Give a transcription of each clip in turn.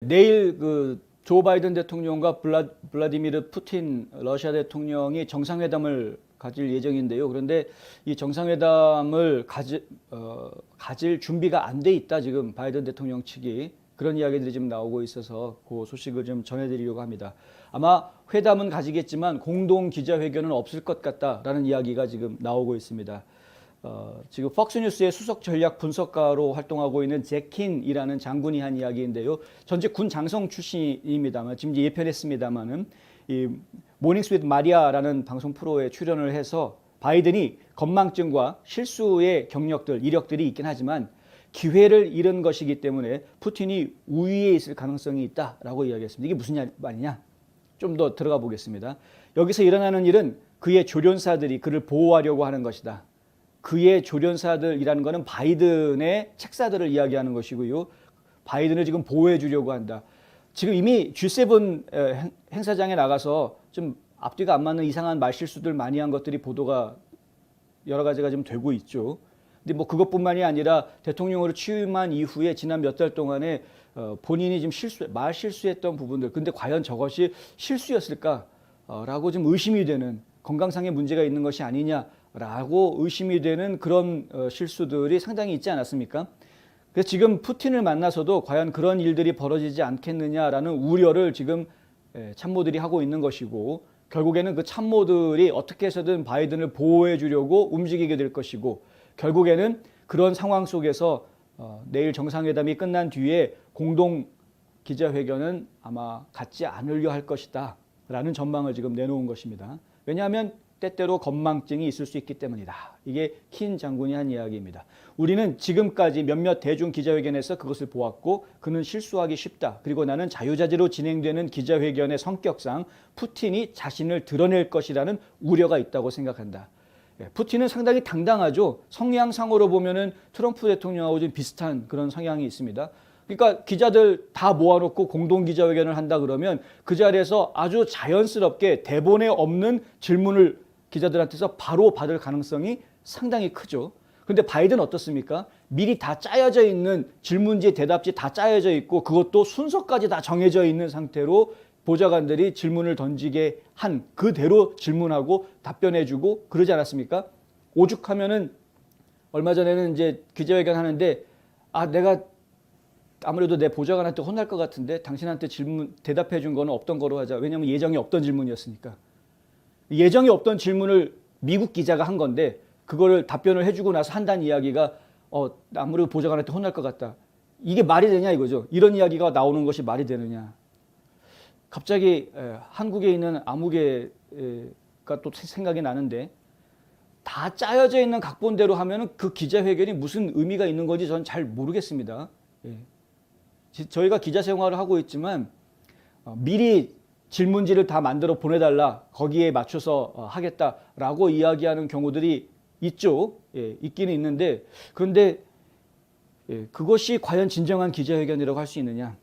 내일 그 조 바이든 대통령과 블라디미르 푸틴 러시아 대통령이 정상회담을 가질 예정인데요. 그런데 이 정상회담을 가질 준비가 안 돼 있다. 지금 바이든 대통령 측이 그런 이야기들이 지금 나오고 있어서 그 소식을 좀 전해드리려고 합니다. 아마 회담은 가지겠지만 공동 기자회견은 없을 것 같다라는 이야기가 지금 나오고 있습니다. 지금 폭스뉴스의 수석 전략 분석가로 활동하고 있는 잭킨이라는 장군이 한 이야기인데요. 전직 군 장성 출신입니다만 지금 예편했습니다만은 이 모닝 스윗 마리아라는 방송 프로에 출연을 해서 바이든이 건망증과 실수의 경력들, 이력들이 있긴 하지만 기회를 잃은 것이기 때문에 푸틴이 우위에 있을 가능성이 있다라고 이야기했습니다. 이게 무슨 말이냐? 좀 더 들어가 보겠습니다. 여기서 일어나는 일은 그의 조련사들이 그를 보호하려고 하는 것이다. 그의 조련사들이라는 것은 바이든의 책사들을 이야기하는 것이고요. 바이든을 지금 보호해 주려고 한다. 지금 이미 G7 행사장에 나가서 좀 앞뒤가 안 맞는 이상한 말실수들 많이 한 것들이 보도가 여러 가지가 좀 되고 있죠. 근데 뭐 그것뿐만이 아니라 대통령으로 취임한 이후에 지난 몇 달 동안에 본인이 좀 말 실수했던 부분들, 근데 과연 저것이 실수였을까라고 좀 의심이 되는, 건강상의 문제가 있는 것이 아니냐라고 의심이 되는 그런 실수들이 상당히 있지 않았습니까? 그래서 지금 푸틴을 만나서도 과연 그런 일들이 벌어지지 않겠느냐라는 우려를 지금 참모들이 하고 있는 것이고, 결국에는 그 참모들이 어떻게 해서든 바이든을 보호해 주려고 움직이게 될 것이고, 결국에는 그런 상황 속에서 내일 정상회담이 끝난 뒤에 공동 기자회견은 아마 갖지 않으려 할 것이다 라는 전망을 지금 내놓은 것입니다. 왜냐하면 때때로 건망증이 있을 수 있기 때문이다. 이게 킨 장군이 한 이야기입니다. 우리는 지금까지 몇몇 대중 기자회견에서 그것을 보았고 그는 실수하기 쉽다. 그리고 나는 자유자재로 진행되는 기자회견의 성격상 푸틴이 자신을 드러낼 것이라는 우려가 있다고 생각한다. 푸틴은 상당히 당당하죠. 성향상으로 보면은 트럼프 대통령하고 좀 비슷한 그런 성향이 있습니다. 그러니까 기자들 다 모아놓고 공동 기자회견을 한다 그러면 그 자리에서 아주 자연스럽게 대본에 없는 질문을 기자들한테서 바로 받을 가능성이 상당히 크죠. 그런데 바이든 어떻습니까? 미리 다 짜여져 있는 질문지, 대답지 다 짜여져 있고 그것도 순서까지 다 정해져 있는 상태로 보좌관들이 질문을 던지게 한 그대로 질문하고 답변해주고 그러지 않았습니까? 오죽하면은 얼마 전에는 이제 기자회견 하는데 내가 아무래도 내 보좌관한테 혼날 것 같은데 당신한테 질문 대답해 준 거는 없던 거로 하자. 왜냐하면 예정이 없던 질문이었으니까. 예정이 없던 질문을 미국 기자가 한 건데 그거를 답변을 해주고 나서 한다는 이야기가 아무래도 보좌관한테 혼날 것 같다. 이게 말이 되냐 이거죠. 이런 이야기가 나오는 것이 말이 되느냐. 갑자기 한국에 있는 아무개가 또 생각이 나는데 다 짜여져 있는 각본대로 하면 그 기자회견이 무슨 의미가 있는 건지 저는 잘 모르겠습니다. 저희가 기자 생활을 하고 있지만 미리 질문지를 다 만들어 보내달라, 거기에 맞춰서 하겠다라고 이야기하는 경우들이 있죠. 있기는 있는데 그런데 그것이 과연 진정한 기자회견이라고 할 수 있느냐.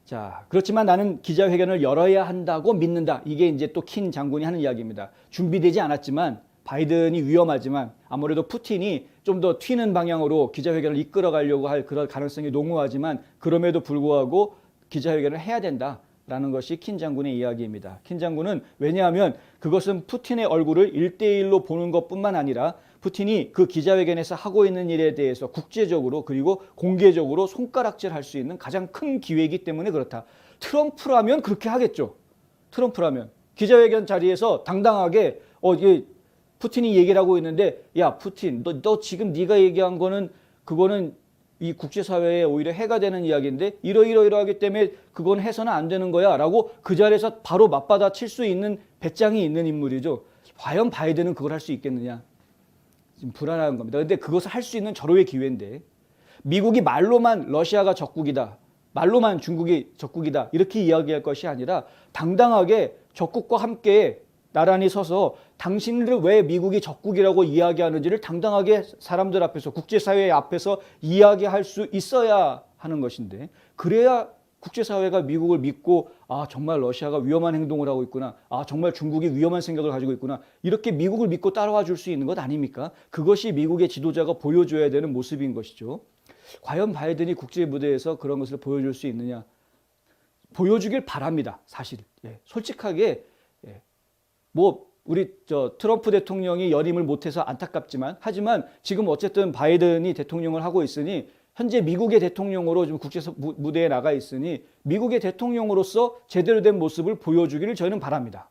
자, 그렇지만 나는 기자회견을 열어야 한다고 믿는다. 이게 이제 또 킨 장군이 하는 이야기입니다. 준비되지 않았지만 바이든이 위험하지만 아무래도 푸틴이 좀 더 튀는 방향으로 기자회견을 이끌어 가려고 할 그런 가능성이 농후하지만 그럼에도 불구하고 기자회견을 해야 된다라는 것이 킨 장군의 이야기입니다. 킨 장군은 왜냐하면 그것은 푸틴의 얼굴을 1대1로 보는 것뿐만 아니라 푸틴이 그 기자회견에서 하고 있는 일에 대해서 국제적으로 그리고 공개적으로 손가락질할 수 있는 가장 큰 기회이기 때문에 그렇다. 트럼프라면 그렇게 하겠죠. 트럼프라면 기자회견 자리에서 당당하게 이게 푸틴이 얘기를 하고 있는데 야 푸틴 너 지금 네가 얘기한 거는 그거는 이 국제사회에 오히려 해가 되는 이야기인데 이러이러하기 때문에 그건 해서는 안 되는 거야 라고 그 자리에서 바로 맞받아칠 수 있는 배짱이 있는 인물이죠. 과연 바이든은 그걸 할 수 있겠느냐. 지금 불안한 겁니다. 근데 그것을 할 수 있는 절호의 기회인데 미국이 말로만 러시아가 적국이다. 말로만 중국이 적국이다. 이렇게 이야기할 것이 아니라 당당하게 적국과 함께 나란히 서서 당신을 왜 미국이 적국이라고 이야기하는지를 당당하게 사람들 앞에서 국제사회 앞에서 이야기할 수 있어야 하는 것인데 그래야 국제사회가 미국을 믿고 정말 러시아가 위험한 행동을 하고 있구나. 정말 중국이 위험한 생각을 가지고 있구나. 이렇게 미국을 믿고 따라와 줄 수 있는 것 아닙니까? 그것이 미국의 지도자가 보여줘야 되는 모습인 것이죠. 과연 바이든이 국제 무대에서 그런 것을 보여줄 수 있느냐? 보여주길 바랍니다. 사실. 예, 솔직하게 뭐 우리 트럼프 대통령이 연임을 못해서 안타깝지만 하지만 지금 어쨌든 바이든이 대통령을 하고 있으니 현재 미국의 대통령으로 지금 국제 무대에 나가 있으니 미국의 대통령으로서 제대로 된 모습을 보여주기를 저희는 바랍니다.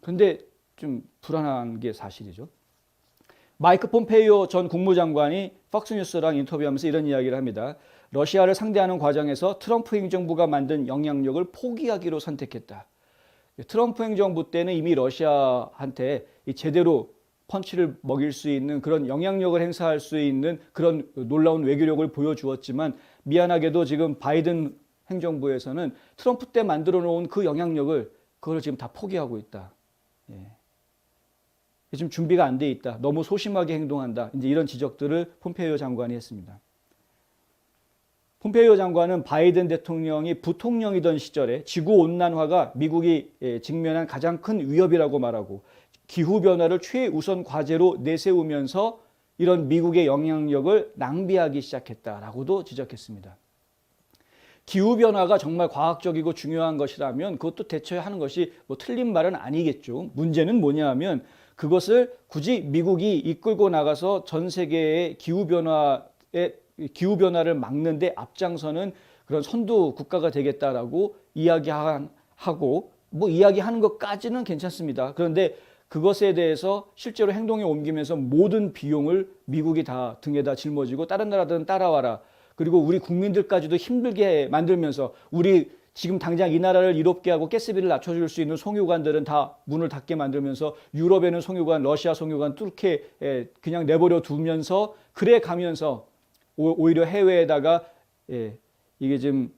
그런데 좀 불안한 게 사실이죠. 마이크 폼페이오 전 국무장관이 폭스뉴스랑 인터뷰하면서 이런 이야기를 합니다. 러시아를 상대하는 과정에서 트럼프 행정부가 만든 영향력을 포기하기로 선택했다. 트럼프 행정부 때는 이미 러시아한테 제대로 펀치를 먹일 수 있는 그런 영향력을 행사할 수 있는 그런 놀라운 외교력을 보여주었지만 미안하게도 지금 바이든 행정부에서는 트럼프 때 만들어 놓은 그 영향력을 그걸 지금 다 포기하고 있다. 예. 지금 준비가 안 돼 있다. 너무 소심하게 행동한다. 이제 이런 지적들을 폼페이오 장관이 했습니다. 폼페이오 장관은 바이든 대통령이 부통령이던 시절에 지구온난화가 미국이 직면한 가장 큰 위협이라고 말하고 기후변화를 최우선 과제로 내세우면서 이런 미국의 영향력을 낭비하기 시작했다라고도 지적했습니다. 기후변화가 정말 과학적이고 중요한 것이라면 그것도 대처하는 것이 뭐 틀린 말은 아니겠죠. 문제는 뭐냐 하면 그것을 굳이 미국이 이끌고 나가서 전 세계의 기후변화를 막는 데 앞장서는 그런 선두 국가가 되겠다라고 이야기하고 뭐 이야기하는 것까지는 괜찮습니다. 그런데 그것에 대해서 실제로 행동에 옮기면서 모든 비용을 미국이 다 등에다 짊어지고 다른 나라들은 따라와라. 그리고 우리 국민들까지도 힘들게 만들면서 우리 지금 당장 이 나라를 이롭게 하고 가스비를 낮춰줄 수 있는 송유관들은 다 문을 닫게 만들면서 유럽에는 송유관, 러시아 송유관 뚫게 그냥 내버려 두면서 그래 가면서 오히려 해외에다가 이게 지금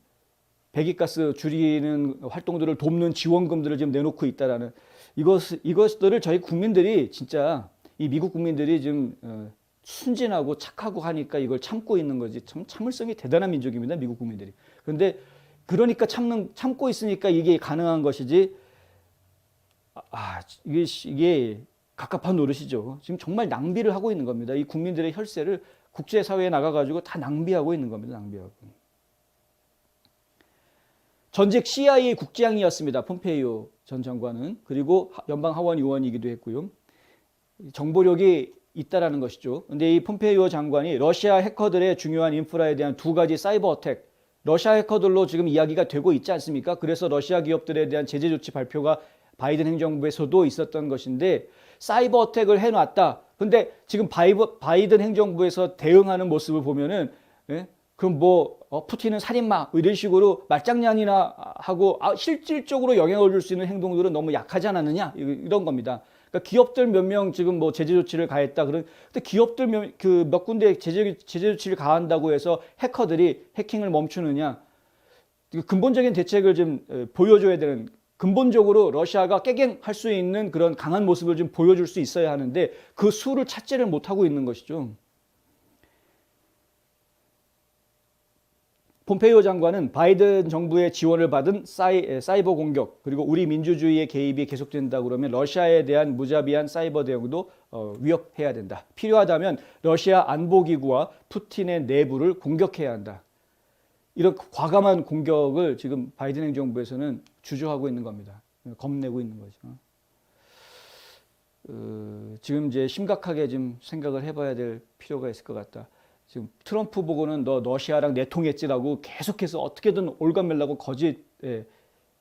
배기가스 줄이는 활동들을 돕는 지원금들을 지금 내놓고 있다라는 이것들을 저희 국민들이 진짜 이 미국 국민들이 지금 순진하고 착하고 하니까 이걸 참고 있는 거지. 참 참을성이 대단한 민족입니다. 미국 국민들이. 그런데 그러니까 참고 있으니까 이게 가능한 것이지. 이게 갑갑한 노릇이죠. 지금 정말 낭비를 하고 있는 겁니다. 이 국민들의 혈세를 국제사회에 나가가지고 다 낭비하고 있는 겁니다. 낭비하고. 전직 CIA 국장이었습니다. 폼페이오 전 장관은. 그리고 연방하원 의원이기도 했고요. 정보력이 있다라는 것이죠. 근데 이 폼페이오 장관이 러시아 해커들의 중요한 인프라에 대한 두 가지 사이버 어택, 러시아 해커들로 지금 이야기가 되고 있지 않습니까? 그래서 러시아 기업들에 대한 제재 조치 발표가 바이든 행정부에서도 있었던 것인데 사이버 어택을 해놨다. 근데 지금 바이든 행정부에서 대응하는 모습을 보면은 그럼 뭐 푸틴은 살인마 이런 식으로 말장난이나 하고 실질적으로 영향을 줄 수 있는 행동들은 너무 약하지 않았느냐 이런 겁니다. 그러니까 기업들 몇 명 지금 뭐 제재 조치를 가했다. 근데 기업들 몇 군데 제재 조치를 가한다고 해서 해커들이 해킹을 멈추느냐? 근본적인 대책을 좀 보여줘야 되는. 근본적으로 러시아가 깨갱할 수 있는 그런 강한 모습을 좀 보여줄 수 있어야 하는데 그 수를 찾지를 못하고 있는 것이죠. 폼페이오 장관은 바이든 정부의 지원을 받은 사이버 공격 그리고 우리 민주주의의 개입이 계속된다 그러면 러시아에 대한 무자비한 사이버 대응도 위협해야 된다. 필요하다면 러시아 안보기구와 푸틴의 내부를 공격해야 한다. 이런 과감한 공격을 지금 바이든 행정부에서는 주저하고 있는 겁니다. 겁내고 있는 거죠. 지금 이제 심각하게 좀 생각을 해봐야 될 필요가 있을 것 같다. 지금 트럼프 보고는 너 러시아랑 내통했지라고 계속해서 어떻게든 올가매려고 거짓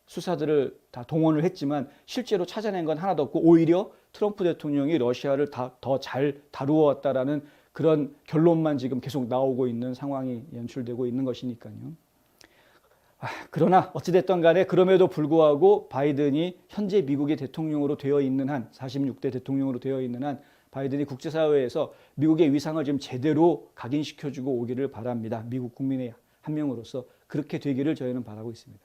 수사들을 다 동원을 했지만 실제로 찾아낸 건 하나도 없고 오히려 트럼프 대통령이 러시아를 더 잘 다루었다라는 그런 결론만 지금 계속 나오고 있는 상황이 연출되고 있는 것이니까요. 그러나 어찌됐든 간에 그럼에도 불구하고 바이든이 현재 미국의 대통령으로 되어 있는 한 46대 대통령으로 되어 있는 한 바이든이 국제사회에서 미국의 위상을 좀 제대로 각인시켜주고 오기를 바랍니다. 미국 국민의 한 명으로서 그렇게 되기를 저희는 바라고 있습니다.